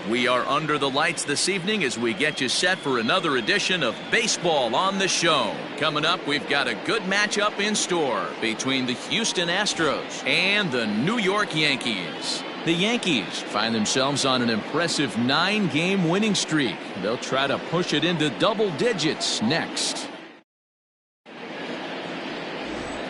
We are under the lights this evening as we get you set for another edition of Baseball on the Show. Coming up, we've got a good matchup in store between the Houston Astros and the New York Yankees. The Yankees find themselves on an impressive 9-game winning streak. They'll try to push it into double digits next.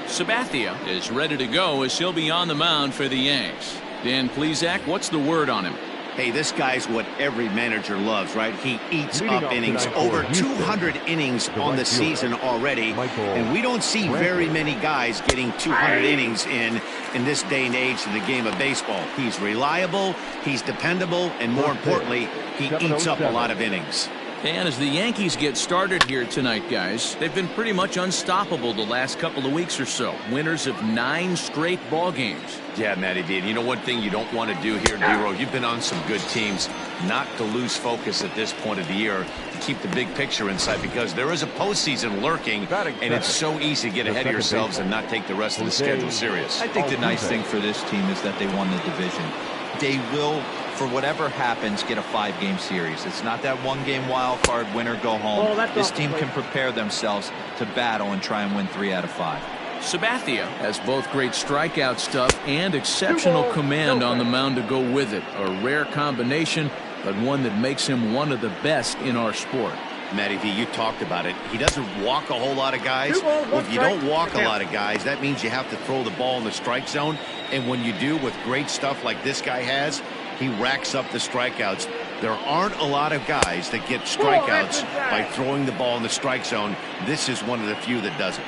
Sabathia is ready to go as he'll be on the mound for the Yanks. Dan Plesac, what's the word on him? Hey, this guy's what every manager loves, right? He eats up innings. Over 200 innings on the season already. And we don't see very many guys getting 200 innings in this day and age in the game of baseball. He's reliable, he's dependable, and more importantly, he eats up a lot of innings. And as the Yankees get started here tonight, guys, they've been pretty much unstoppable the last couple of weeks or so. Winners of 9 straight ball games. Yeah, Matty D. And you know one thing you don't want to do here, D-Row, you've been on some good teams, not to lose focus at this point of the year, to keep the big picture in sight, because there is a postseason lurking, and it's so easy to get ahead of yourselves and not take the rest of the schedule serious. I think the nice thing for this team is that they won the division. They will, for whatever happens, get a 5-game series. It's not that 1-game wild card, win or go home. This team can prepare themselves to battle and try and win 3 out of 5. Sabathia has both great strikeout stuff and exceptional command on the mound to go with it. A rare combination, but one that makes him one of the best in our sport. Matty V, you talked about it. He doesn't walk a whole lot of guys. Well, if you don't walk a lot of guys, that means you have to throw the ball in the strike zone. And when you do, with great stuff like this guy has, he racks up the strikeouts. There aren't a lot of guys that get strikeouts by throwing the ball in the strike zone. This is one of the few that does it.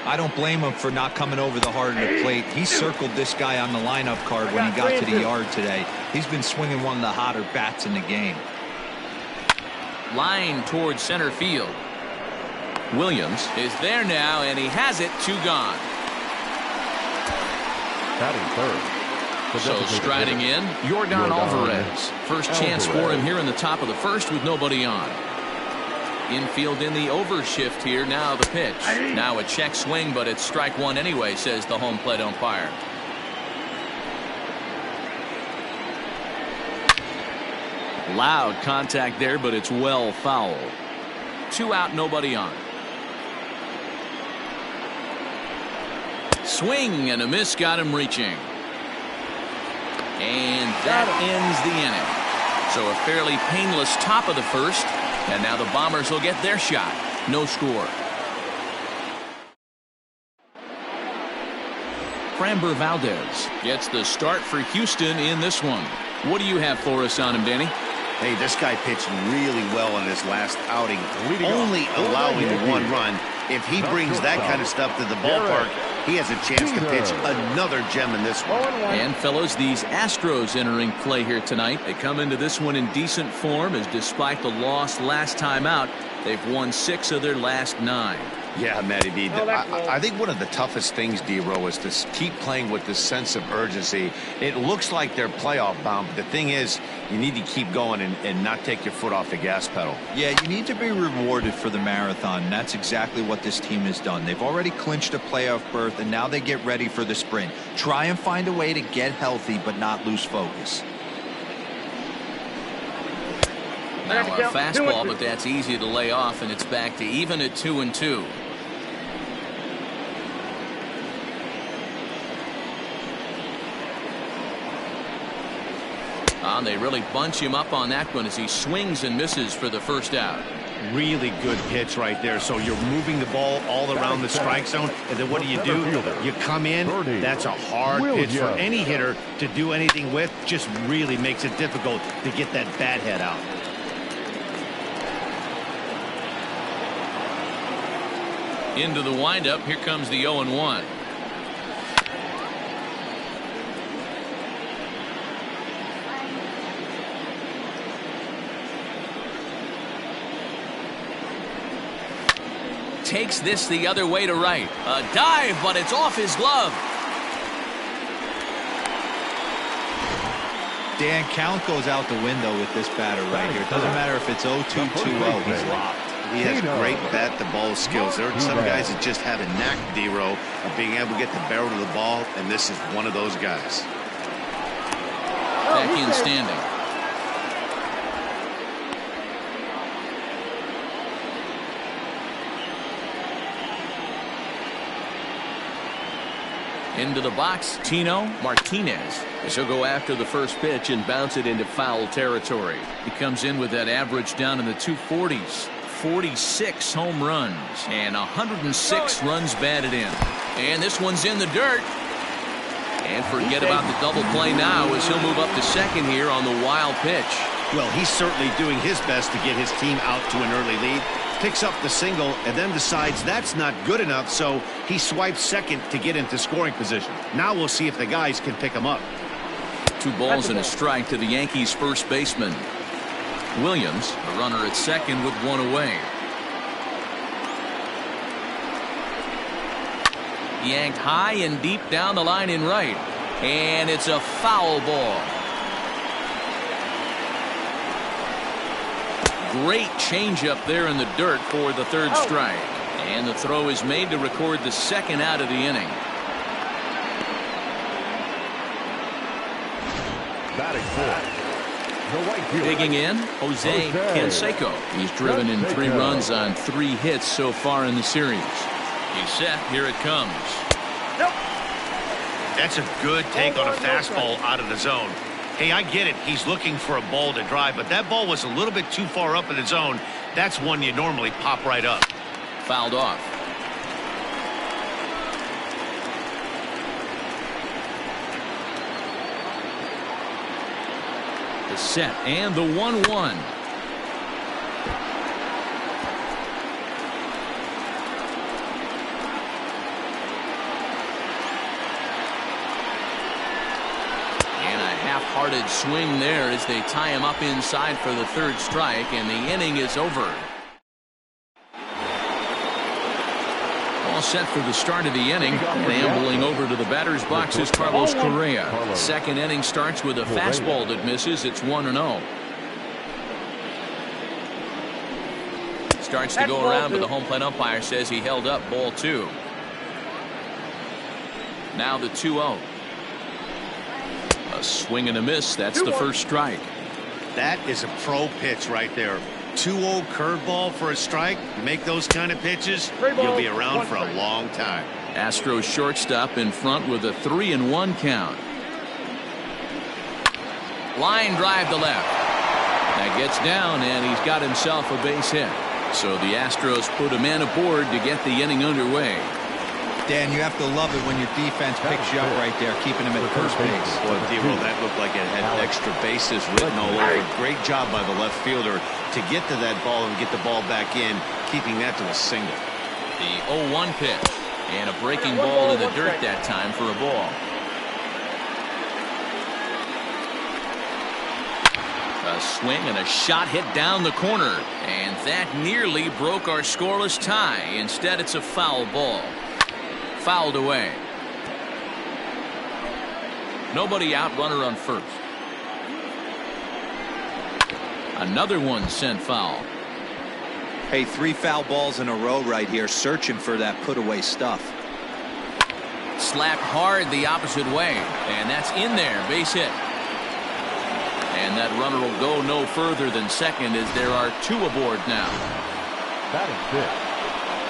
I don't blame him for not coming over the heart of the plate. He circled this guy on the lineup card when he got to the yard today. He's been swinging one of the hotter bats in the game. Line towards center field. Williams is there now, and he has it. 2 gone. Batting third. So striding in, Yordan Alvarez. First chance for him here in the top of the first with nobody on. Infield in the overshift here. Now the pitch. Now a check swing, but it's strike 1 anyway, says the home plate umpire. Loud contact there, but it's well fouled. 2 out, nobody on. Swing and a miss, got him reaching. And that ends the inning. So a fairly painless top of the first. And now the Bombers will get their shot. No score. Framber Valdez gets the start for Houston in this one. What do you have for us on him, Danny? Hey, this guy pitched really well in his last outing, only allowing 1 run. If he brings that kind of stuff to the ballpark, he has a chance to pitch another gem in this one. And fellows, these Astros entering play here tonight. They come into this one in decent form, as despite the loss last time out, they've won 6 of their last 9. Yeah, Matty B. I think one of the toughest things, D-Row, is to keep playing with this sense of urgency. It looks like they're playoff bound, but the thing is, you need to keep going and not take your foot off the gas pedal. Yeah, you need to be rewarded for the marathon, and that's exactly what this team has done. They've already clinched a playoff berth, and now they get ready for the sprint. Try and find a way to get healthy, but not lose focus. Now a fastball, but that's easy to lay off, and it's back to even at 2-2. They really bunch him up on that one as he swings and misses for the first out. Really good pitch right there. So you're moving the ball all around the strike zone, and then what do? You come in. That's a hard pitch for any hitter to do anything with. Just really makes it difficult to get that bat head out. Into the windup. Here comes the 0-1. Takes this the other way to right. A dive, but it's off his glove. Dan, count goes out the window with this batter right here. It doesn't matter if it's 0-2, 2-0. He's locked. He has great bat-to-ball skills. There are some guys that just have a knack, D-Row, of being able to get the barrel of the ball, and this is one of those guys. Back in standing. Into the box, Tino Martinez. He'll go after the first pitch and bounce it into foul territory. He comes in with that average down in the 240s. 46 home runs and 106 runs batted in. And this one's in the dirt. And forget about the double play now as he'll move up to second here on the wild pitch. Well, he's certainly doing his best to get his team out to an early lead. Picks up the single and then decides that's not good enough, so he swipes second to get into scoring position. Now we'll see if the guys can pick him up. 2 balls and a strike to the Yankees first baseman. Williams, a runner at second with 1 away. Yanked high and deep down the line in right. And it's a foul ball. Great changeup there in the dirt for the third strike. And the throw is made to record the second out of the inning. Batting fourth, the right fielder. Digging in, Jose Canseco. He's driven in 3 runs on 3 hits so far in the series. He's set. Here it comes. That's a good take on a fastball out of the zone. Hey, I get it. He's looking for a ball to drive, but that ball was a little bit too far up in the zone. That's one you normally pop right up. Fouled off. The set and the 1-1. Half-hearted swing there as they tie him up inside for the third strike, and the inning is over. All set for the start of the inning. Ambling over to the batter's box is Carlos Correa. Second inning starts with a fastball that misses. It's 1-0. Starts to go around, but the home plate umpire says he held up ball 2. Now the 2-0. A swing and a miss. That's the first strike. That is a pro pitch right there. 2-0 curveball for a strike. You make those kind of pitches, you'll be around for a long time. Astros shortstop in front with a 3-1 count. Line drive to left. That gets down, and he's got himself a base hit. So the Astros put a man aboard to get the inning underway. Dan, you have to love it when your defense picks you up right there, keeping him at first base. Well, D-Roll, that looked like it had extra bases written all over it. Great job by the left fielder to get to that ball and get the ball back in, keeping that to a single. The 0-1 pitch, and a breaking ball in the dirt that time for a ball. A swing and a shot hit down the corner, and that nearly broke our scoreless tie. Instead, it's a foul ball. Fouled away. Nobody out, runner on first. Another one sent foul. Hey, 3 foul balls in a row right here, searching for that put away stuff. Slapped hard the opposite way, and that's in there, base hit. And that runner will go no further than second as there are 2 aboard now. Batting fifth,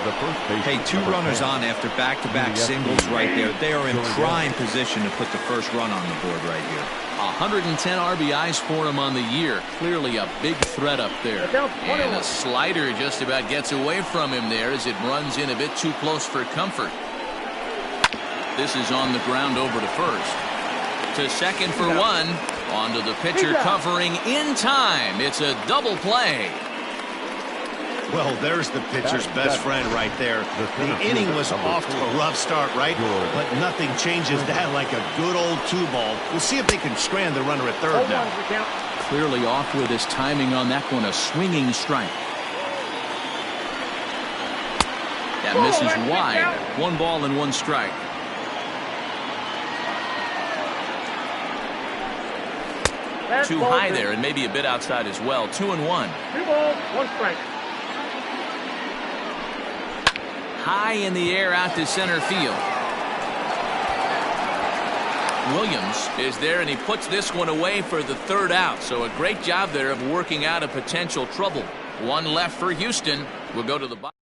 the first base. Hey, 2 runners on after back-to-back singles right there. They are in prime position to put the first run on the board right here. 110 RBIs for him on the year. Clearly a big threat up there. And a slider just about gets away from him there as it runs in a bit too close for comfort. This is on the ground over to first. To second for 1. Onto the pitcher covering in time. It's a double play. Well, there's the pitcher's best friend right there. The inning was off to a rough start, right? But nothing changes that like a good old 2-ball. We'll see if they can strand the runner at third now. Clearly off with his timing on that one. A swinging strike. That misses wide. 1 ball and 1 strike. Too high there and maybe a bit outside as well. 2-1. 2 balls, 1 strike. High in the air out to center field. Williams is there, and he puts this one away for the 3rd out. So a great job there of working out a potential trouble. 1 left for Houston. We'll go to the bottom.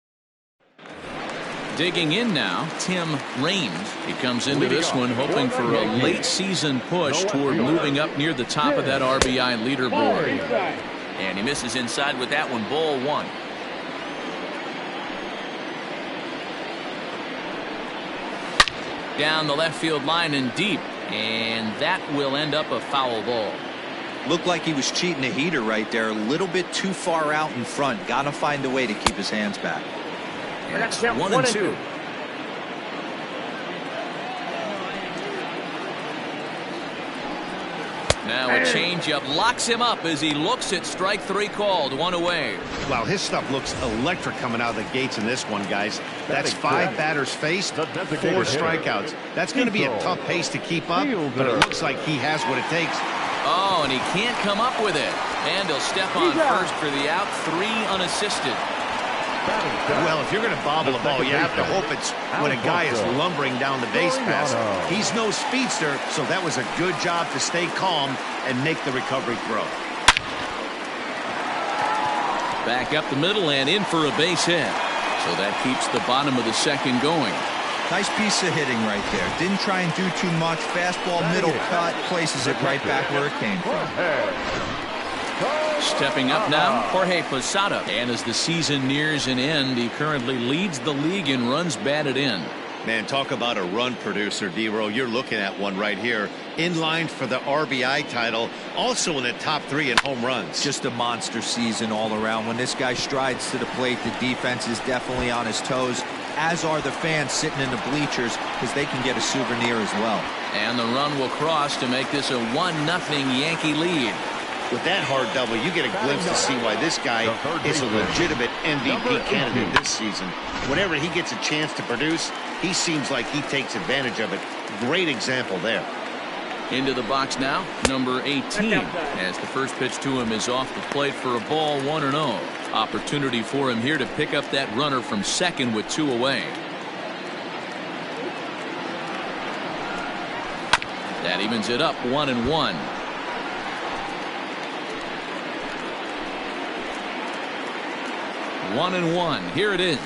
Digging in now, Tim Raines. He comes into this one hoping for a late season push toward moving up near the top of that RBI leaderboard. And he misses inside with that one, ball one. Down the left field line and deep, and that will end up a foul ball. Looked like he was cheating a heater right there, a little bit too far out in front. Gotta find a way to keep his hands back. It's 1-2. Now a changeup locks him up as he looks at strike three called. One away. Wow, his stuff looks electric coming out of the gates in this one, guys. That's 5 batters faced, 4 strikeouts. That's going to be a tough pace to keep up, but it looks like he has what it takes. Oh, and he can't come up with it. And he'll step on first for the out. 3 unassisted. Well, if you're going to bobble the ball, you have to hope it's when a guy is lumbering down the base pass. He's no speedster, so that was a good job to stay calm and make the recovery throw. Back up the middle and in for a base hit. So that keeps the bottom of the second going. Nice piece of hitting right there. Didn't try and do too much. Fastball, middle cut, places it right back where it came from. Stepping up now, Jorge Posada. And as the season nears an end, he currently leads the league in runs batted in. Man, talk about a run producer, D-Row. You're looking at one right here. In line for the RBI title. Also in the top 3 in home runs. Just a monster season all around. When this guy strides to the plate, the defense is definitely on his toes, as are the fans sitting in the bleachers, because they can get a souvenir as well. And the run will cross to make this a 1-0 Yankee lead. With that hard double, you get a glimpse to see why this guy is a legitimate MVP candidate this season. Whenever he gets a chance to produce, he seems like he takes advantage of it. Great example there. Into the box now, number 18, as the first pitch to him is off the plate for a ball, 1-0. Opportunity for him here to pick up that runner from second with 2 away. That evens it up, 1-1. 1-1. Here it is.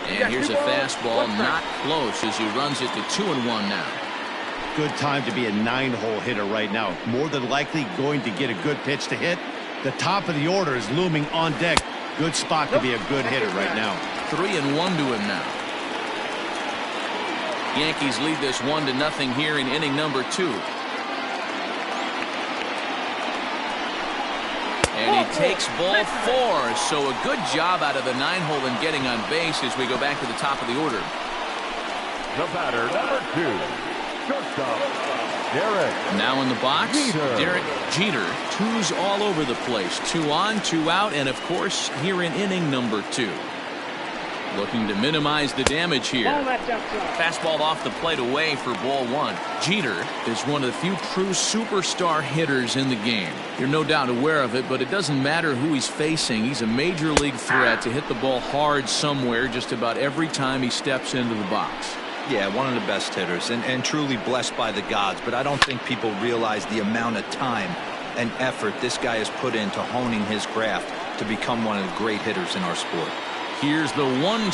And here's a fastball, not close, as he runs it to 2-1 now. Good time to be a 9-hole hitter right now. More than likely going to get a good pitch to hit. The top of the order is looming on deck. Good spot to be a good hitter right now. 3-1 to him now. Yankees lead this 1-0 here in inning number 2. And he takes ball 4, so a good job out of the 9-hole and getting on base as we go back to the top of the order. The batter, number 2, shortstop, Derek. Now in the box, Derek Jeter. 2s all over the place. 2 on, 2 out, and of course here in inning number 2. Looking to minimize the damage here. Fastball off the plate away for ball 1. Jeter is one of the few true superstar hitters in the game. You're no doubt aware of it, but it doesn't matter who he's facing. He's a major league threat to hit the ball hard somewhere just about every time he steps into the box. Yeah, one of the best hitters and truly blessed by the gods, but I don't think people realize the amount of time and effort this guy has put into honing his craft to become one of the great hitters in our sport. Here's the 1-2.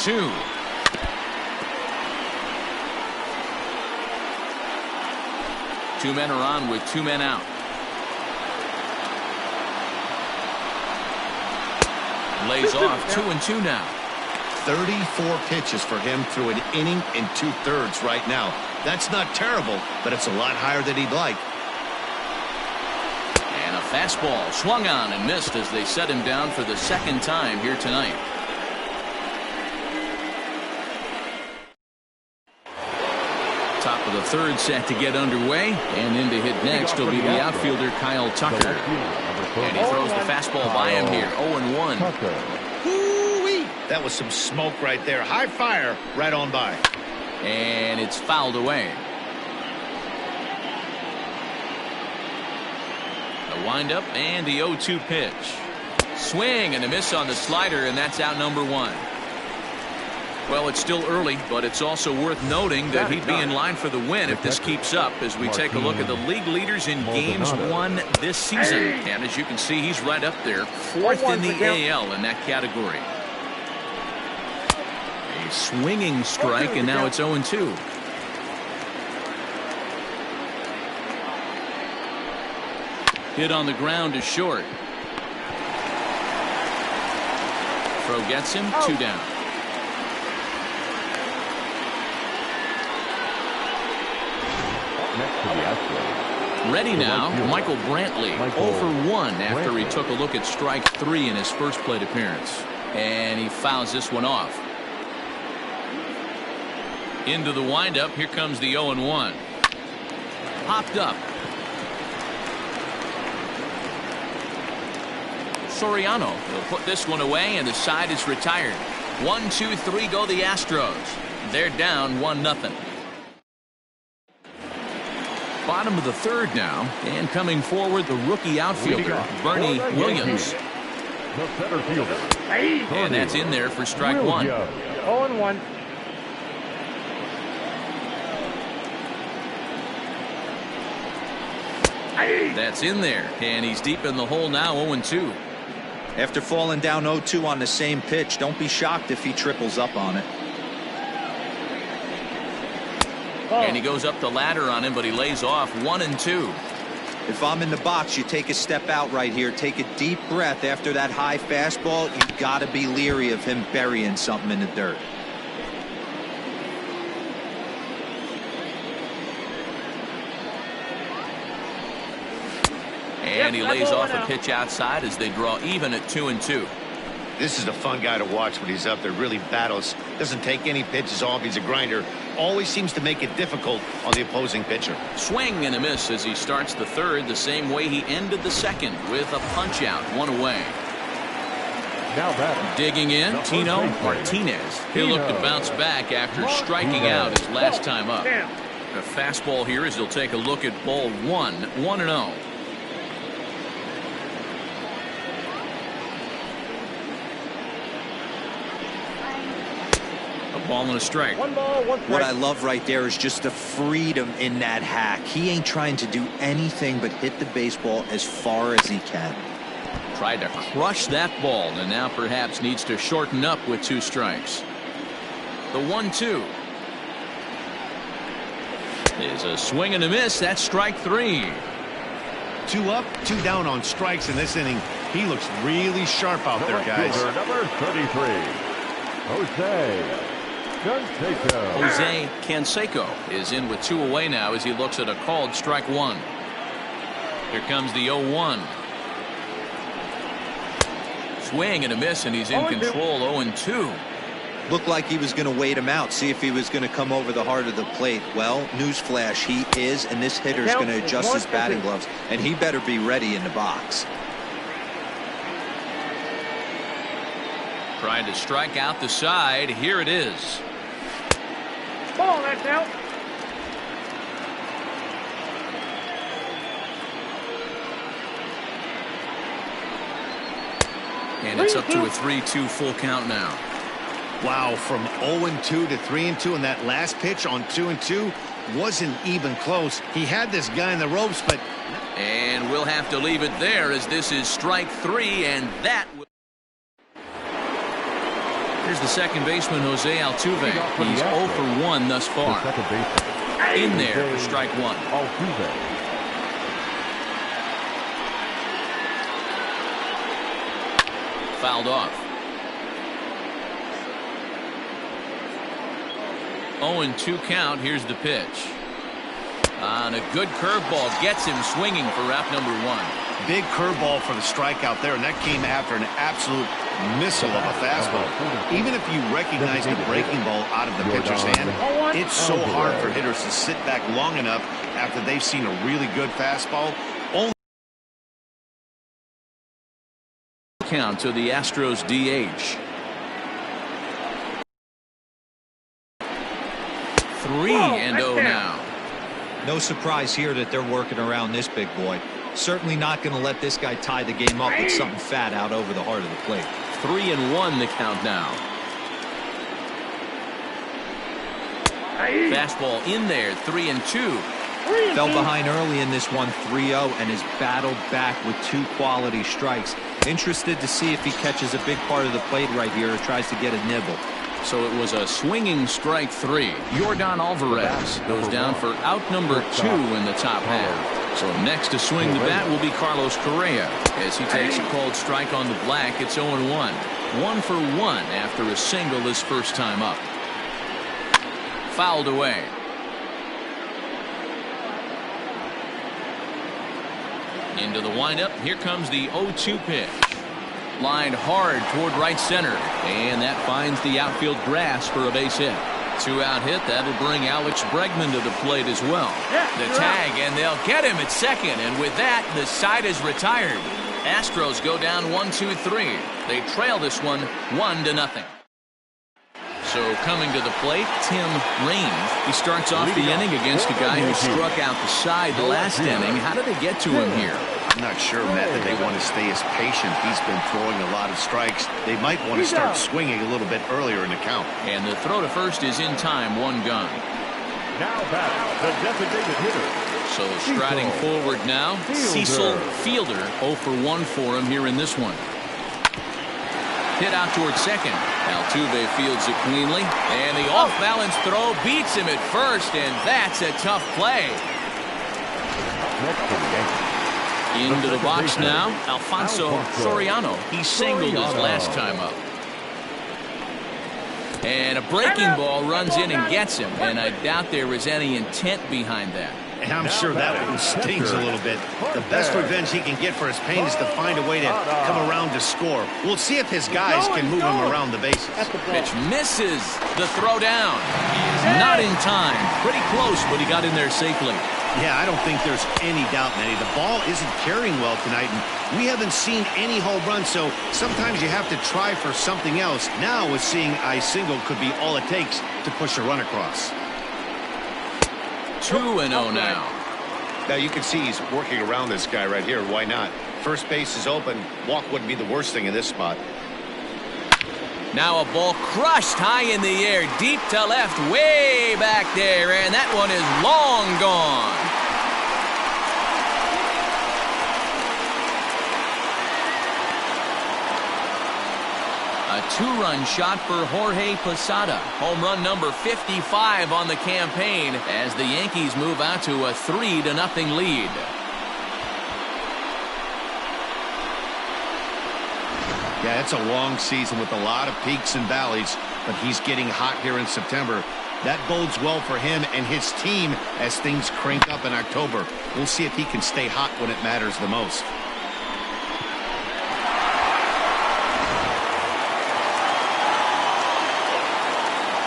Two men are on with 2 men out. Lays off 2-2 now. 34 pitches for him through an inning and 2/3 right now. That's not terrible, but it's a lot higher than he'd like. And a fastball swung on and missed as they set him down for the 2nd time here tonight. Top of the 3rd set to get underway, and in to hit next will be the outfielder Kyle Tucker. And he throws the fastball by him here. 0-1. Woo-wee. That was some smoke right there. High fire right on by. And it's fouled away. The windup and the 0-2 pitch. Swing and a miss on the slider, and that's out number 1. Well, it's still early, but it's also worth noting that he'd be in line for the win if this keeps up as we take a look at the league leaders in games won this season. And as you can see, he's right up there, 4th in the AL in that category. He swinging strike, and now it's 0-2. Hit on the ground is short. Throw gets him, 2 down. Next to the Astros. Ready now, Michael Brantley, 0 for 1 after he took a look at strike 3 in his first plate appearance. And he fouls this one off. Into the windup, here comes the 0-1. Popped up. Soriano will put this one away, and the side is retired. 1, 2, 3 go the Astros. They're down 1-0. Bottom of the third now, and coming forward the rookie outfielder Bernie Williams. The center fielder. And that's in there for strike 1. 0-1. That's in there, and he's deep in the hole now, 0-2. After falling down 0-2 on the same pitch, don't be shocked if he triples up on it. And he goes up the ladder on him, but he lays off 1-2. If I'm in the box, you take a step out right here, take a deep breath after that high fastball. You got to be leery of him burying something in the dirt. And he lays off a pitch outside as they draw even at 2-2. This is a fun guy to watch when he's up there. Really battles. Doesn't take any pitches off. He's a grinder. Always seems to make it difficult on the opposing pitcher. Swing and a miss as he starts the third the same way he ended the second with a punch out, 1 away. Now batting. Digging in, Tino Martinez. He'll look to bounce back after striking out his last time up. A fastball here as he'll take a look at ball 1, 1-0. Ball and a strike. 1 ball, 1 strike. What I love right there is just the freedom in that hack. He ain't trying to do anything but hit the baseball as far as he can. Tried to crush that ball, and now perhaps needs to shorten up with 2 strikes. The 1-2 is a swing and a miss. That's strike 3. 2 up, 2 down on strikes in this inning. He looks really sharp out there, guys. Number 33, Jose Canseco is in with 2 away now as he looks at a called strike 1. Here comes the 0-1. Swing and a miss, and he's in control, 0-2. Looked like he was going to wait him out, see if he was going to come over the heart of the plate. Well, newsflash, he is, and this hitter's going to adjust his batting gloves, and he better be ready in the box. Trying to strike out the side. Here it is. Ball, that's out. And it's up to a 3-2 full count now. Wow, from 0-2 to 3-2, and that last pitch on 2-2 wasn't even close. He had this guy in the ropes, but... And we'll have to leave it there as this is strike 3, and that will... Here's the second baseman, Jose Altuve. He's 0 for 1 thus far. In there for strike 1. Fouled off. 0-2 count. Here's the pitch. On a good curveball, gets him swinging for route number 1. Big curveball for the strikeout there, and that came after an absolute missile of a fastball. Even if you recognize the breaking ball out of the pitcher's hand, it's so hard for hitters to sit back long enough after they've seen a really good fastball. Only count to the Astros DH. 3-0 now. No surprise here that they're working around this big boy. Certainly not going to let this guy tie the game up with something fat out over the heart of the plate. 3-1 the count now. Fastball in there, 3-2. Fell behind early in this one, 3-0, and has battled back with 2 quality strikes. Interested to see if he catches a big part of the plate right here or tries to get a nibble. So it was a swinging strike 3. Yordan Alvarez goes down for out number 2 in the top half. So next to swing the bat will be Carlos Correa. As he takes a called strike on the black, it's 0-1. 1 for 1 after a single his first time up. Fouled away. Into the windup. Here comes the 0-2 pitch. Lined hard toward right center. And that finds the outfield grass for a base hit. 2-out hit. That'll bring Alex Bregman to the plate as well. The tag, and they'll get him at second. And with that, the side is retired. Astros go down 1-2-3. They trail this one 1-0. So coming to the plate, Tim Raines. He starts off the inning against a guy who struck out the side last inning. How did they get to him here? I'm not sure, Matt, that they want to stay as patient. He's been throwing a lot of strikes. They might want to start swinging a little bit earlier in the count. And the throw to first is in time, 1 gun. Now back, the designated hitter. So striding forward now, Cecil Fielder. 0 for 1 for him here in this one. Hit out towards second. Altuve fields it cleanly. And the off-balance throw beats him at first, and that's a tough play. Next to the Yankees. Into the box now, Alfonso Soriano. He singled his last time up. And a breaking ball runs in and gets him. And I doubt there was any intent behind that. And I'm sure that one stings a little bit. The best revenge he can get for his pain is to find a way to come around to score. We'll see if his guys can move him around the bases. Pitch misses the throw down. Not in time. Pretty close, but he got in there safely. Yeah, I don't think there's any doubt, Manny. The ball isn't carrying well tonight, and we haven't seen any home runs, so sometimes you have to try for something else. Now, with seeing a single could be all it takes to push a run across. 2-0 now. Now, you can see he's working around this guy right here. Why not? First base is open. Walk wouldn't be the worst thing in this spot. Now a ball crushed high in the air, deep to left, way back there, and that one is long gone. A 2-run shot for Jorge Posada. Home run number 55 on the campaign as the Yankees move out to a 3-0 lead. Yeah, it's a long season with a lot of peaks and valleys, but he's getting hot here in September. That bodes well for him and his team as things crank up in October. We'll see if he can stay hot when it matters the most.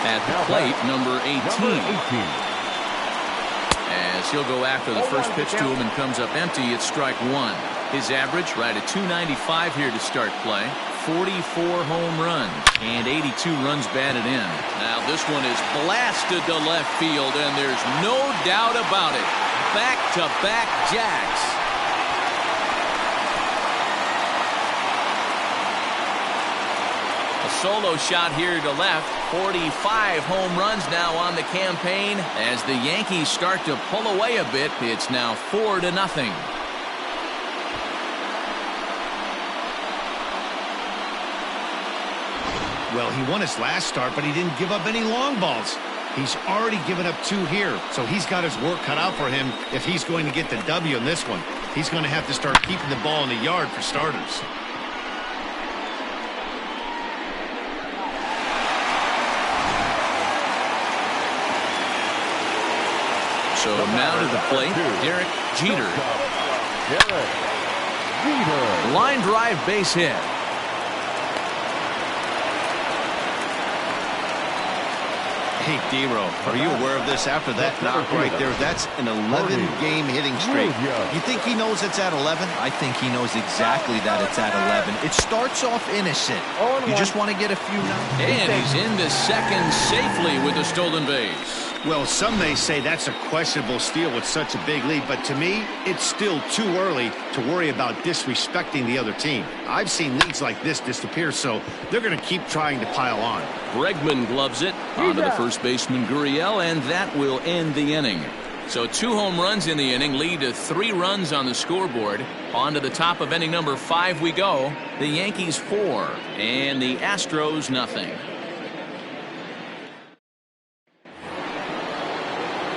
At the plate, number 18. As he'll go after the first pitch to him and comes up empty, it's strike 1. His average right at .295 here to start play. 44 home runs and 82 runs batted in. Now this one is blasted to left field, and there's no doubt about it. Back-to-back jacks. A solo shot here to left. 45 home runs now on the campaign. As the Yankees start to pull away a bit, it's now 4-0. Well, he won his last start, but he didn't give up any long balls. He's already given up 2 here, so he's got his work cut out for him if he's going to get the W in this one. He's going to have to start keeping the ball in the yard for starters. So now to the plate, Derek Jeter. Line drive base hit. Hey, D-Row, are you aware of this? After that knock right there, that's an 11-game hitting streak. You think he knows it's at 11? I think he knows exactly that it's at 11. It starts off innocent. You just want to get a few knocks. And he's into second safely with a stolen base. Well, some may say that's a questionable steal with such a big lead, but to me, it's still too early to worry about disrespecting the other team. I've seen leads like this disappear, so they're going to keep trying to pile on. Bregman gloves it onto the first baseman Gurriel, and that will end the inning. So 2 home runs in the inning lead to 3 runs on the scoreboard. On to the top of inning number 5 we go. The Yankees 4 and the Astros nothing.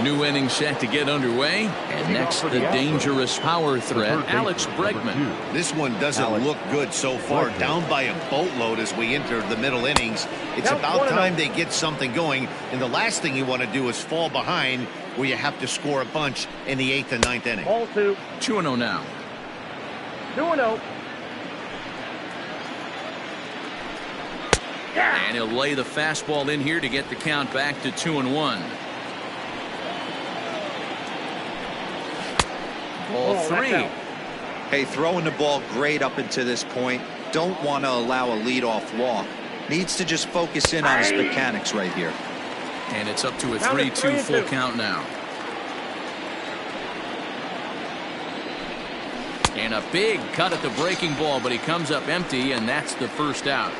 New inning set to get underway. And next, the dangerous power threat, Alex Bregman. This one doesn't look good so far. Down by a boatload as we enter the middle innings. It's about time they get something going. And the last thing you want to do is fall behind where you have to score a bunch in the 8th and 9th inning. Ball 2. 2-0 now. 2-0. And he'll lay the fastball in here to get the count back to 2-1. Ball 3. Hey, throwing the ball great up until this point. Don't want to allow a leadoff walk. Needs to just focus in on his mechanics right here. And it's up to a 3-2 full count now. And a big cut at the breaking ball, but he comes up empty, and that's the first out.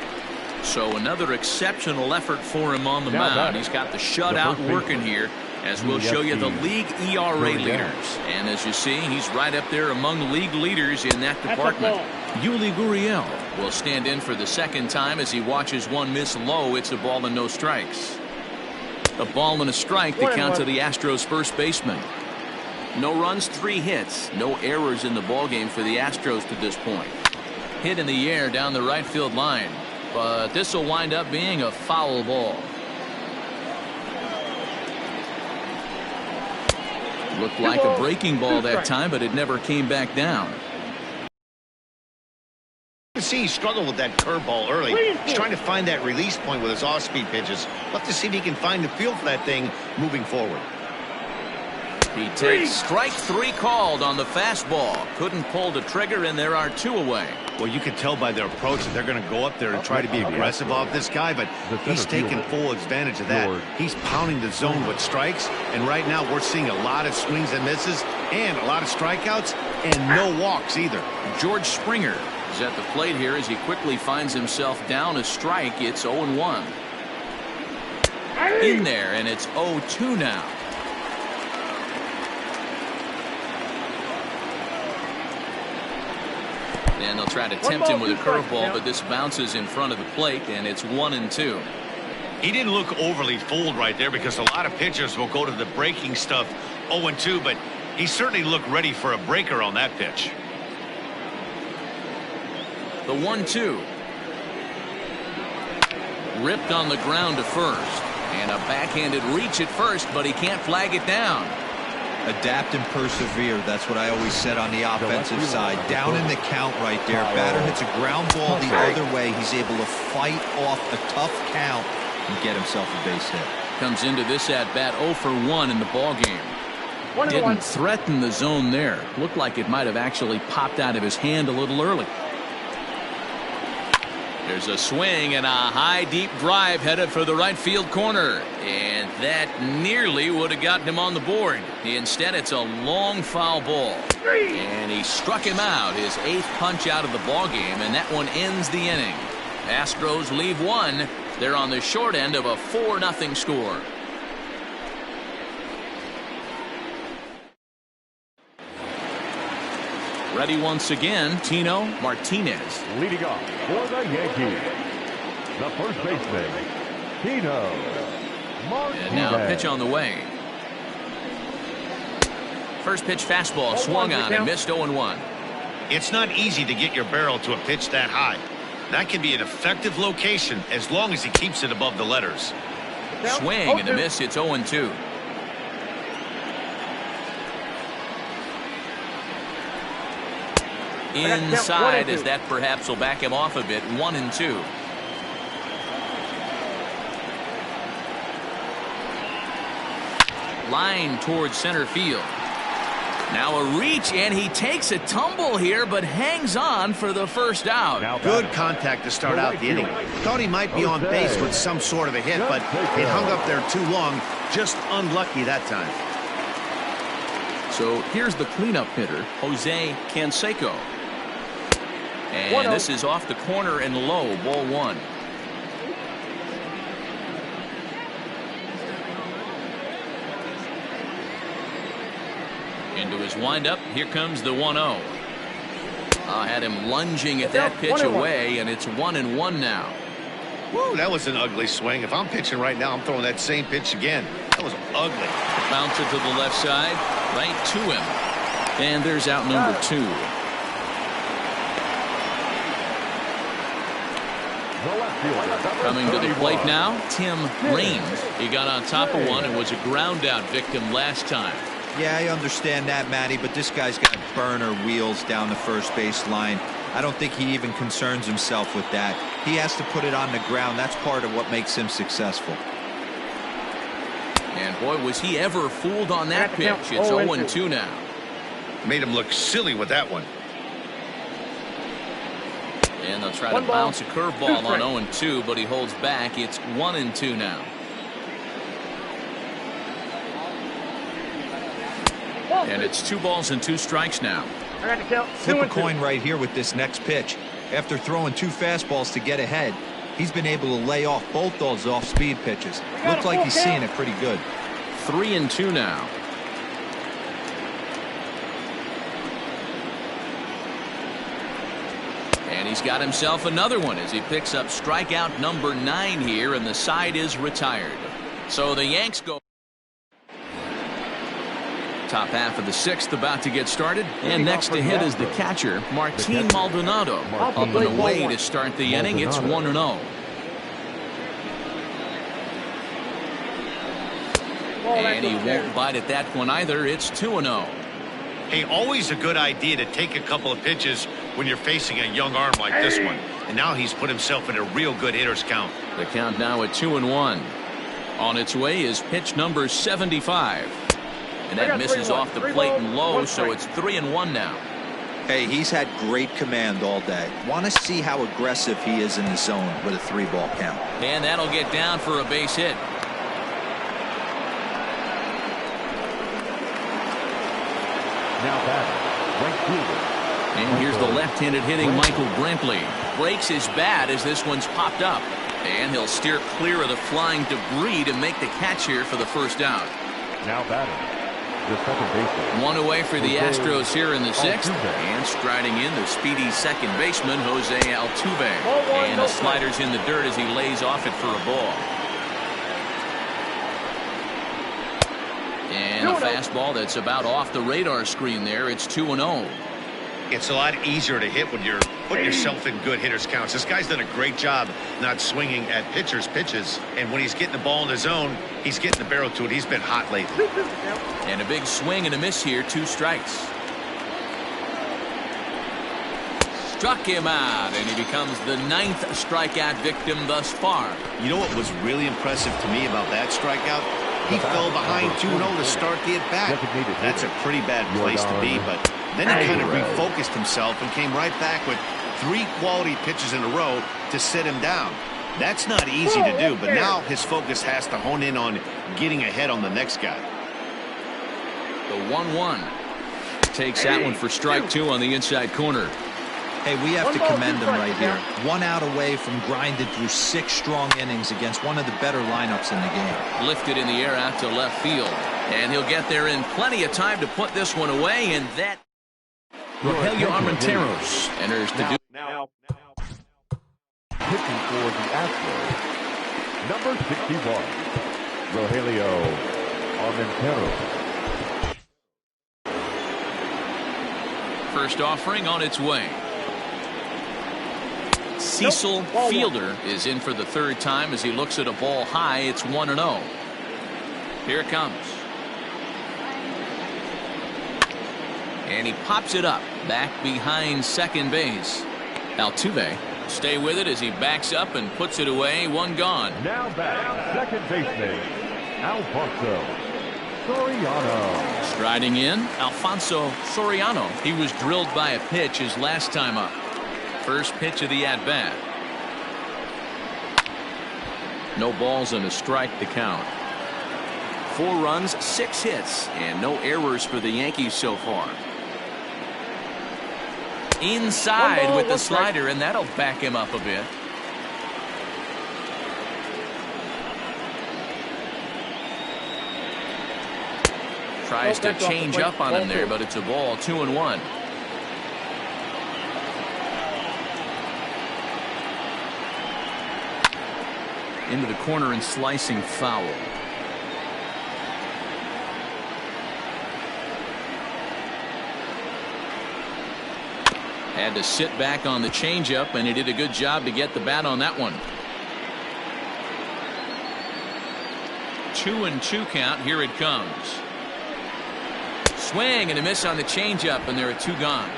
So another exceptional effort for him on the mound. He's got the shutout working here, as we'll show you the league ERA leaders. And as you see, he's right up there among the league leaders in that department. Yuli Gurriel will stand in for the second time as he watches one miss low. It's a ball and no strikes. A ball and a strike to count to the Astros first baseman. No runs, 3 hits. No errors in the ballgame for the Astros to this point. Hit in the air down the right field line. But this will wind up being a foul ball. Looked like a breaking ball that time, but it never came back down. You can see he struggled with that curveball early. He's trying to find that release point with his off-speed pitches. We'll have to see if he can find the feel for that thing moving forward. He takes strike 3 called on the fastball. Couldn't pull the trigger, and there are 2 away. Well, you can tell by their approach that they're going to go up there and try to be aggressive off this guy, but he's taking full advantage of that. He's pounding the zone with strikes, and right now we're seeing a lot of swings and misses and a lot of strikeouts and no walks either. George Springer is at the plate here as he quickly finds himself down a strike. It's 0-1. In there, and it's 0-2 now. And they'll try to tempt him with a curveball, but this bounces in front of the plate, and it's 1-2. He didn't look overly fooled right there because a lot of pitchers will go to the breaking stuff 0-2, but he certainly looked ready for a breaker on that pitch. The 1-2. Ripped on the ground to first. And a backhanded reach at first, but he can't flag it down. Adapt and persevere. That's what I always said on the offensive side. Down in the count right there. Batter hits a ground ball the other way. He's able to fight off a tough count and get himself a base hit. Comes into this at bat 0 for 1 in the ball game. Didn't threaten the zone there. Looked like it might have actually popped out of his hand a little early. There's a swing and a high deep drive headed for the right field corner, and that nearly would have gotten him on the board. Instead, it's a long foul ball, and he struck him out, his 8th punch out of the ball game, and that one ends the inning. Astros leave 1. They're on the short end of a 4-0 score. Ready once again, Tino Martinez. Leading off for the Yankees, the first baseman, Tino Martinez. And now a pitch on the way. First pitch fastball swung on and missed 0-1. It's not easy to get your barrel to a pitch that high. That can be an effective location as long as he keeps it above the letters. Swing and a miss. It's 0-2. Inside, as that perhaps will back him off a bit. 1-2. Line towards center field. Now a reach, and he takes a tumble here, but hangs on for the first out. Good contact to start out the inning. Thought he might be on base with some sort of a hit, but it hung up there too long. Just unlucky that time. So here's the cleanup hitter, Jose Canseco. And this is off the corner and low, ball 1. Into his windup, here comes the 1-0. Had him lunging at that pitch away, and it's 1-1 now. Woo, that was an ugly swing. If I'm pitching right now, I'm throwing that same pitch again. That was ugly. Bounce it to the left side, right to him. And there's out number 2. Coming to the plate now, Tim Raines. He got on top of one and was a ground out victim last time. Yeah, I understand that, Matty, but this guy's got burner wheels down the first base line. I don't think he even concerns himself with that. He has to put it on the ground. That's part of what makes him successful. And boy, was he ever fooled on that pitch. It's 0-2 now. Made him look silly with that one. And they'll try to bounce a curveball on 0-2, but he holds back. It's 1-2 now. And it's 2 balls and 2 strikes now. Flip a coin right here with this next pitch. After throwing 2 fastballs to get ahead, he's been able to lay off both those off-speed pitches. Looks like he's seeing it pretty good. 3-2 now. And he's got himself another one as he picks up strikeout number 9 here, and the side is retired. So the Yanks go. Top half of the 6th about to get started, and next to hit is the catcher, Martin Maldonado. Up and away to start the inning. It's 1-0. And he won't bite at that one either. It's 2-0. Hey, always a good idea to take a couple of pitches when you're facing a young arm like this one. And now he's put himself in a real good hitter's count. The count now at 2-1. On its way is pitch number 75. And that misses off the plate and low, so it's 3-1 now. Hey, he's had great command all day. Want to see how aggressive he is in the zone with a 3-ball count. And that'll get down for a base hit. Now batting, right fielder. And here's the left-handed hitting Michael Brantley. Breaks his bat as this one's popped up. And he'll steer clear of the flying debris to make the catch here for the first out. Now batting, the second baseman. One away for the Astros here in the 6th. And striding in, the speedy second baseman, Jose Altuve. And the slider's in the dirt as he lays off it for a ball. And a fastball that's about off the radar screen there. It's 2-0. It's a lot easier to hit when you're putting yourself in good hitter's counts. This guy's done a great job not swinging at pitchers' pitches. And when he's getting the ball in the zone, he's getting the barrel to it. He's been hot lately. And a big swing and a miss here. 2 strikes. Struck him out, and he becomes the 9th strikeout victim thus far. You know what was really impressive to me about that strikeout? He fell behind 2-0 to start the at-bat. That's a pretty bad place to be, but then he kind of refocused himself and came right back with 3 quality pitches in a row to sit him down. That's not easy to do, but now his focus has to hone in on getting ahead on the next guy. The 1-1 takes that one for strike 2 on the inside corner. Hey, we have to commend him right here. 1 out away from grinded through 6 strong innings against one of the better lineups in the game. Lifted in the air out to left field. And he'll get there in plenty of time to put this one away, and that Rogelio Armenteros enters to do. Now, pitching for the Astros, number 61, Rogelio Armenteros. First offering on its way. Cecil Fielder is in for the 3rd time as he looks at a ball high. It's 1-0. Here it comes. And he pops it up back behind second base. Altuve stay with it as he backs up and puts it away. 1 gone. Now back, second baseman, Alfonso Soriano. Striding in, Alfonso Soriano. He was drilled by a pitch his last time up. First pitch of the at-bat. No balls and a strike to count. 4 runs, 6 hits, and no errors for the Yankees so far. Inside with the slider, and that'll back him up a bit. Tries to change up on him there, but it's a ball. 2-1. Into the corner and slicing foul. Had to sit back on the changeup, and he did a good job to get the bat on that one. 2-2 count. Here it comes. Swing and a miss on the changeup, and there are 2 gone.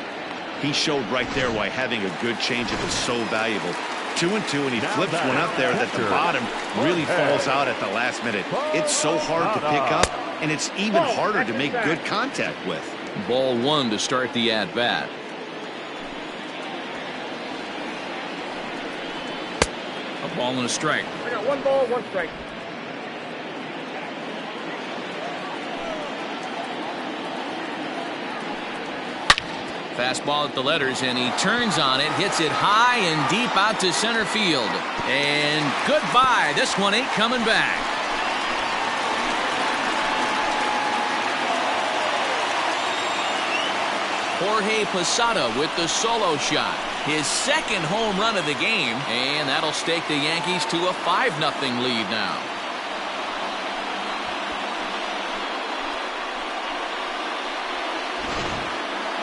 He showed right there why having a good changeup is so valuable. 2-2, and he flips one up there that the bottom really falls out at the last minute. It's so hard to pick up, and it's even harder to make good contact with. Ball 1 to start the at-bat. A ball and a strike. I got 1 ball, 1 strike. Fastball at the letters, and he turns on it, hits it high and deep out to center field. And goodbye. This one ain't coming back. Jorge Posada with the solo shot. His 2nd home run of the game, and that'll stake the Yankees to a 5-0 lead now.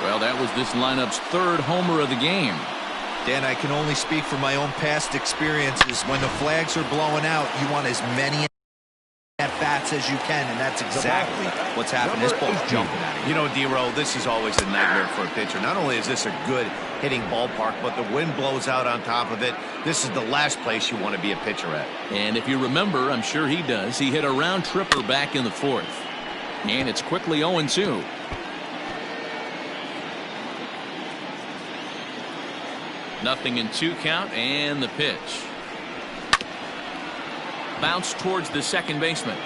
Well, that was this lineup's 3rd homer of the game. Dan, I can only speak from my own past experiences. When the flags are blowing out, you want as many at-bats as you can, and that's exactly what's happened. This ball's jumping at him. You know, D-Row, this is always a nightmare for a pitcher. Not only is this a good hitting ballpark, but the wind blows out on top of it. This is the last place you want to be a pitcher at. And if you remember, I'm sure he does, he hit a round tripper back in the 4th. And it's quickly 0-2. Nothing in 2 count, and the pitch. Bounce towards the second baseman.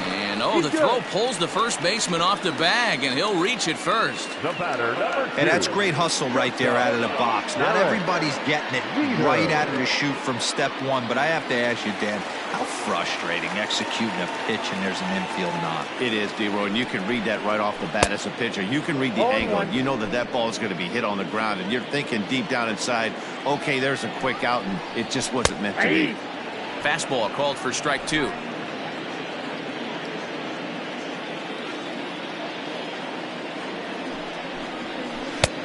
And the throw pulls the first baseman off the bag, and he'll reach it first. The batter, number 2. And that's great hustle right there out of the box. Not everybody's getting it right out of the chute from step 1, but I have to ask you, Dan, how frustrating executing a pitch and there's an infield knock. It is, D-Roy, and you can read that right off the bat as a pitcher. You can read the angle, and you know that ball is going to be hit on the ground, and you're thinking deep down inside, okay, there's a quick out, and it just wasn't meant to be. Fastball called for strike 2.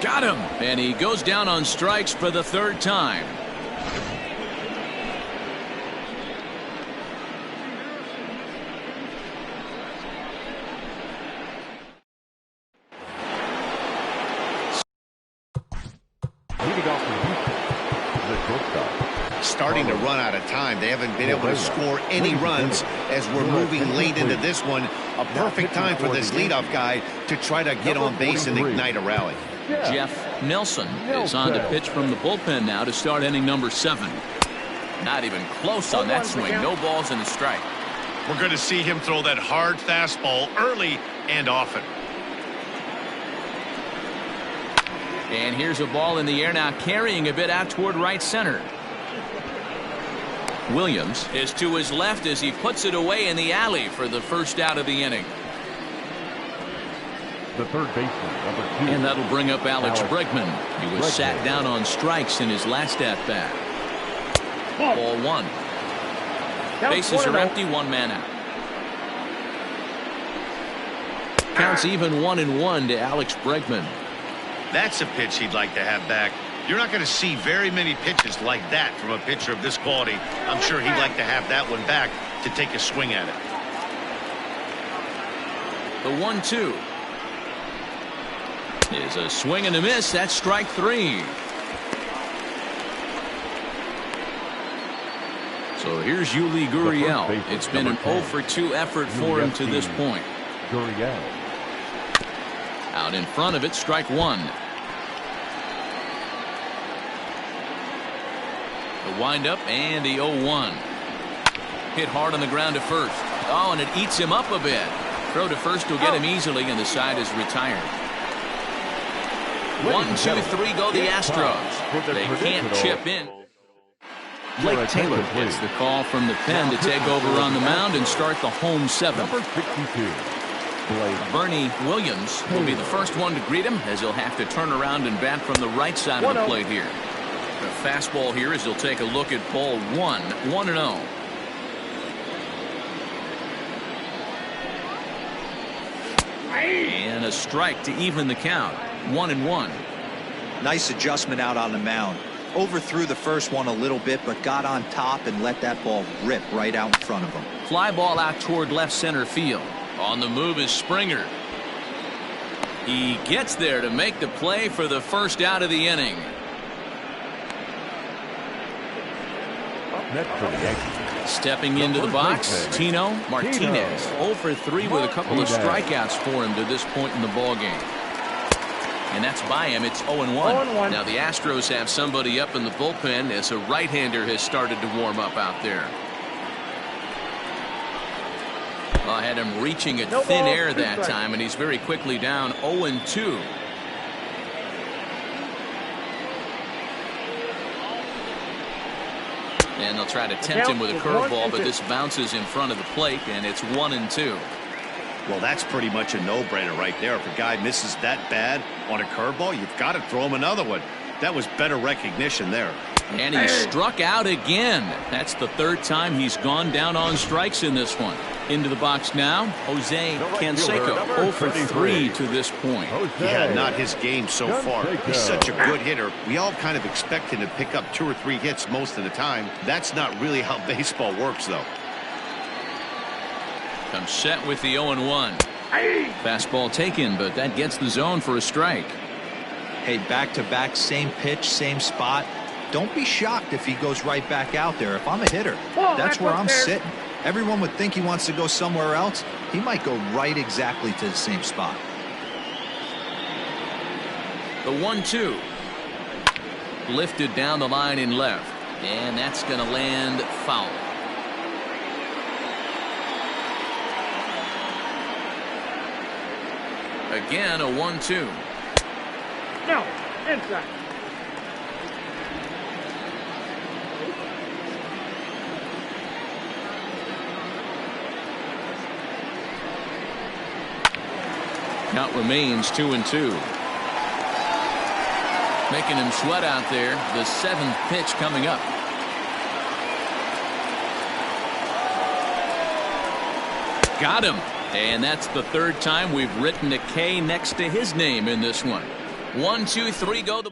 Got him, and he goes down on strikes for the 3rd time. Starting to run out of time. They haven't been able to score any runs as we're moving late into this one. A perfect time for this leadoff guy to try to get on base and ignite a rally. Jeff Nelson is on to pitch from the bullpen now to start inning number 7. Not even close on that swing. No balls and a strike. We're going to see him throw that hard fastball early and often. And here's a ball in the air now, carrying a bit out toward right center. Williams is to his left as he puts it away in the alley for the 1st out of the inning. The 3rd baseman, number 2. And that'll bring up Alex Bregman. He was sat down on strikes in his last at-bat. Ball 1. Bases are empty, 1 man out. Counts even 1-1 to Alex Bregman. That's a pitch he'd like to have back. You're not going to see very many pitches like that from a pitcher of this quality. I'm sure he'd like to have that one back to take a swing at it. The 1-2 is a swing and a miss. That's strike 3. So here's Yuli Gurriel. It's been an 0-for-2 effort for him to this point. Gurriel. Out in front of it, strike 1. The windup and the 0-1. Hit hard on the ground to first. Oh, and it eats him up a bit. Throw to first will get him easily, and the side is retired. 1, 2, 3 go the Astros. They can't chip in. Blake Taylor gets the call from the pen to take over on the mound and start the home 7th. Number 62. Bernie Williams will be the first one to greet him, as he'll have to turn around and bat from the right side of the plate here. The fastball here as he'll take a look at ball 1, 1-0. And a strike to even the count, 1-1. Nice adjustment out on the mound. Overthrew the first one a little bit, but got on top and let that ball rip right out in front of him. Fly ball out toward left center field. On the move is Springer. He gets there to make the play for the first out of the inning. Next for the Yankees. Stepping into the box, Tino Martinez. 0 for 3 with a couple of strikeouts for him to this point in the ball game. And that's by him. It's 0-1. Now the Astros have somebody up in the bullpen as a right-hander has started to warm up out there. I had him reaching at thin air that time, and he's very quickly down 0-2. And they'll try to tempt him with a curveball, but this bounces in front of the plate, and it's 1-2. Well, that's pretty much a no-brainer right there. If a guy misses that bad on a curveball, you've got to throw him another one. That was better recognition there. And he struck out again. That's the third time he's gone down on strikes in this one. Into the box now, Jose Canseco. 0 for 3 to this point. Yeah, not his game so far. He's such a good hitter. We all kind of expect him to pick up 2 or 3 hits most of the time. That's not really how baseball works, though. Comes set with the 0-1. Fastball taken, but that gets the zone for a strike. Hey, back-to-back, same pitch, same spot. Don't be shocked if he goes right back out there. If I'm a hitter, that's where I'm sitting. Everyone would think he wants to go somewhere else. He might go right exactly to the same spot. The 1-2. Lifted down the line in left. And that's going to land foul. Again, a 1-2. No, inside. Count remains 2-2. Making him sweat out there. The 7th pitch coming up. Got him. And that's the third time we've written a K next to his name in this one. 1, 2, 3, go.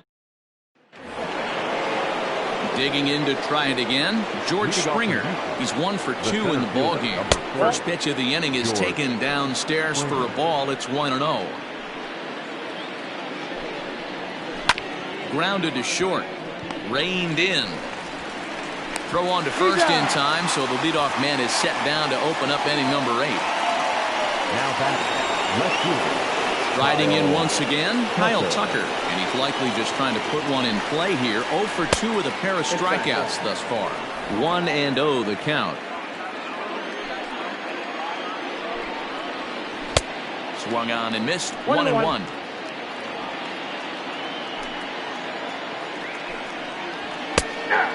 Digging in to try it again. George Springer. He's 1 for 2 in the ball game. First pitch of the inning is taken downstairs for a ball. It's 1-0. Grounded to short. Reined in. Throw on to first in time, so the leadoff man is set down to open up inning number 8. Now back, left fielder. Riding in once again, Kyle Tucker. And he's likely just trying to put one in play here. 0 for 2 with a pair of strikeouts thus far. 1-0 the count. Swung on and missed. 1-1.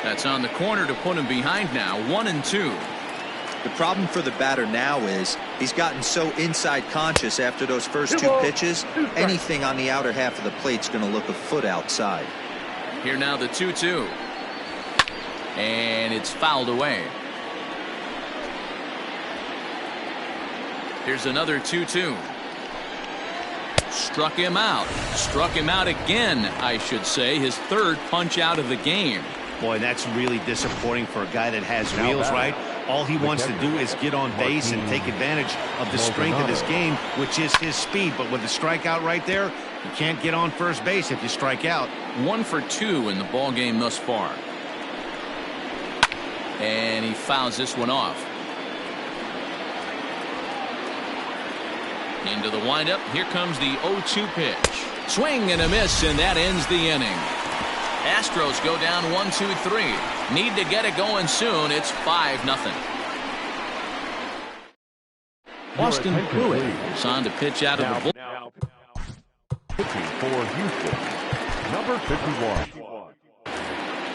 That's on the corner to put him behind now. 1-2. The problem for the batter now is he's gotten so inside conscious after those first 2 pitches. Anything on the outer half of the plate's going to look a foot outside. Here now the 2-2. And it's fouled away. Here's another 2-2. Struck him out. Struck him out again, I should say. His third punch out of the game. Boy, that's really disappointing for a guy that has wheels, right? All he wants to do is get on base and take advantage of the strength of his game, which is his speed. But with the strikeout right there, you can't get on first base if you strike out. 1 for 2 in the ball game thus far. And he fouls this one off. Into the windup. Here comes the 0-2 pitch. Swing and a miss, and that ends the inning. Astros go down 1-2-3. Need to get it going soon. It's 5-0. Austin Pruitt is on to pitch out of the bullpen. Now, pitching for Houston, number 51,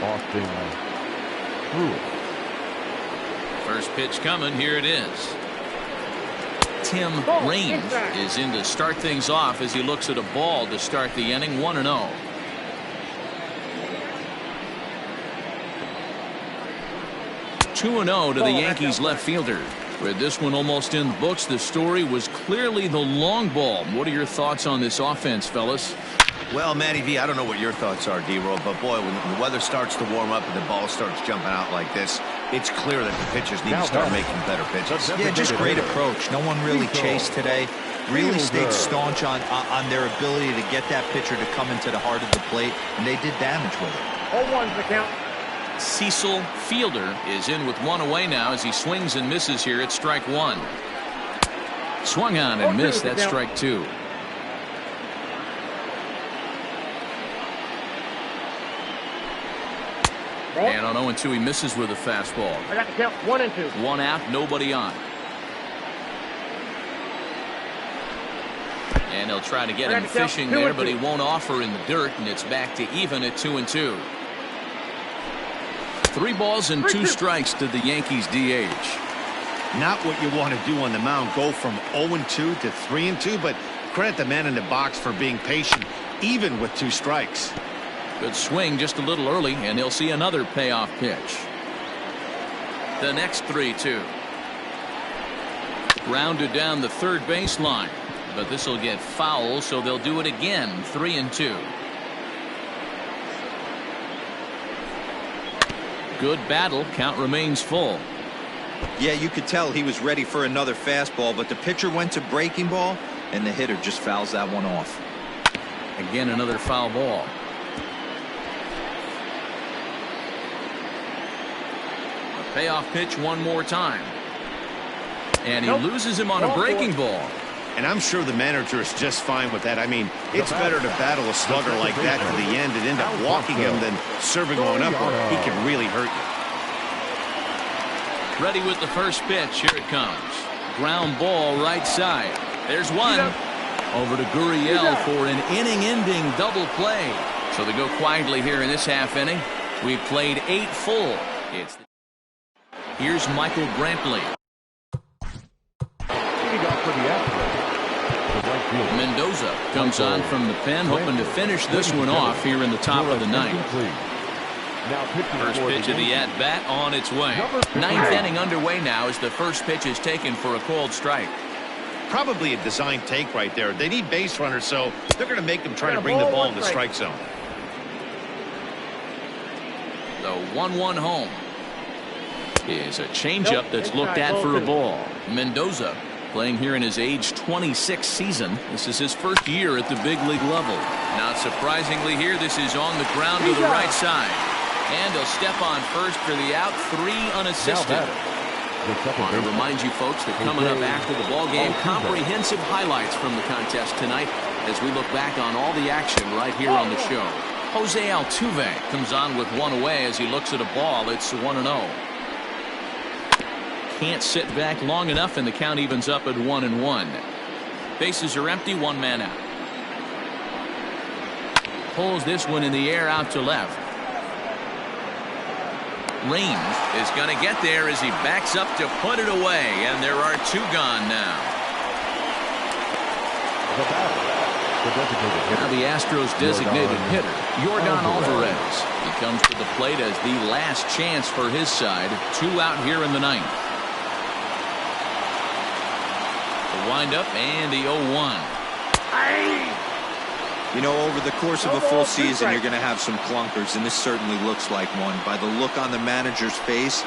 Austin Pruitt. First pitch coming. Here it is. Tim Raines is in to start things off as he looks at a ball to start the inning. 1-0. (2-0) to the Yankees left fielder. With this one almost in the books, the story was clearly the long ball. What are your thoughts on this offense, fellas? Well, Matty V, I don't know what your thoughts are, D-Roll, but boy, when the weather starts to warm up and the ball starts jumping out like this, it's clear that the pitchers need to start making better pitches. Yeah, just great approach. No one really chased today. Really stayed staunch on their ability to get that pitcher to come into the heart of the plate, and they did damage with it. 0-1's the count. Cecil Fielder is in with one away now as he swings and misses here at strike one. Swung on and missed. That's strike two. And on 0-2, he misses with a fastball. I got the count 1-2. One out, nobody on. And they'll try to get him fishing there, but he won't offer in the dirt, and it's back to even at 2-2. 3 balls and 2 strikes to the Yankees DH. Not what you want to do on the mound, go from 0-2 to 3-2, but credit the man in the box for being patient, even with 2 strikes. Good swing just a little early, and he'll see another payoff pitch. The next 3-2. Grounded down the third baseline, but this will get foul, so they'll do it again. 3-2. Good battle. Count remains full. Yeah, you could tell he was ready for another fastball, but the pitcher went to breaking ball, and the hitter just fouls that one off. Again, another foul ball. A payoff pitch one more time. And he loses him on a breaking ball. And I'm sure the manager is just fine with that. I mean, it's better to battle a slugger like that to the end and end up walking him than serving one up where he can really hurt you. Ready with the first pitch. Here it comes. Ground ball right side. There's one. Over to Gurriel for an inning-ending double play. So they go quietly here in this half inning. We've played 8 full. Here's Michael Brantley. Mendoza comes on from the pen, hoping to finish this one off here in the top of the 9th. First pitch of the at-bat on its way. 9th inning underway now as the first pitch is taken for a called strike. Probably a design take right there. They need base runners, so they're going to make them try to bring the ball in the strike zone. The 1-1 home is a changeup that's looked at for a ball. Mendoza playing here in his age 26 season. This is his first year at the big league level. Not surprisingly here, this is on the ground to the right side. And he'll step on first for the out, 3 unassisted. I want to remind you folks that coming up after the ball game, comprehensive highlights from the contest tonight as we look back on all the action right here on the show. Jose Altuve comes on with one away as he looks at a ball. It's 1-0. Can't sit back long enough, and the count evens up at 1-1. Bases are empty, 1 man out. Pulls this one in the air out to left. Range is going to get there as he backs up to put it away, and there are 2 gone now. Now the Astros designated hitter, Yordan Alvarez. He comes to the plate as the last chance for his side. 2 out here in the 9th. The windup and the 0-1. You know, over the course of a full season, you're going to have some clunkers, and this certainly looks like one. By the look on the manager's face.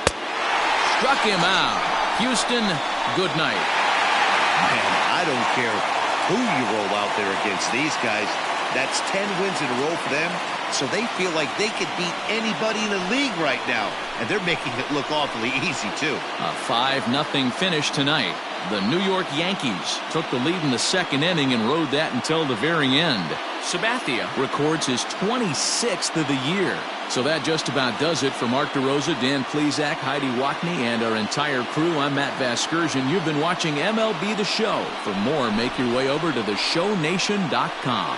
Struck him out. Houston, good night. Man, I don't care who you roll out there against these guys. That's 10 wins in a row for them, so they feel like they could beat anybody in the league right now, and they're making it look awfully easy, too. A 5-0 finish tonight. The New York Yankees took the lead in the 2nd inning and rode that until the very end. Sabathia records his 26th of the year. So that just about does it for Mark DeRosa, Dan Plesac, Heidi Watney, and our entire crew. I'm Matt Vasgersian. You've been watching MLB The Show. For more, make your way over to theshownation.com.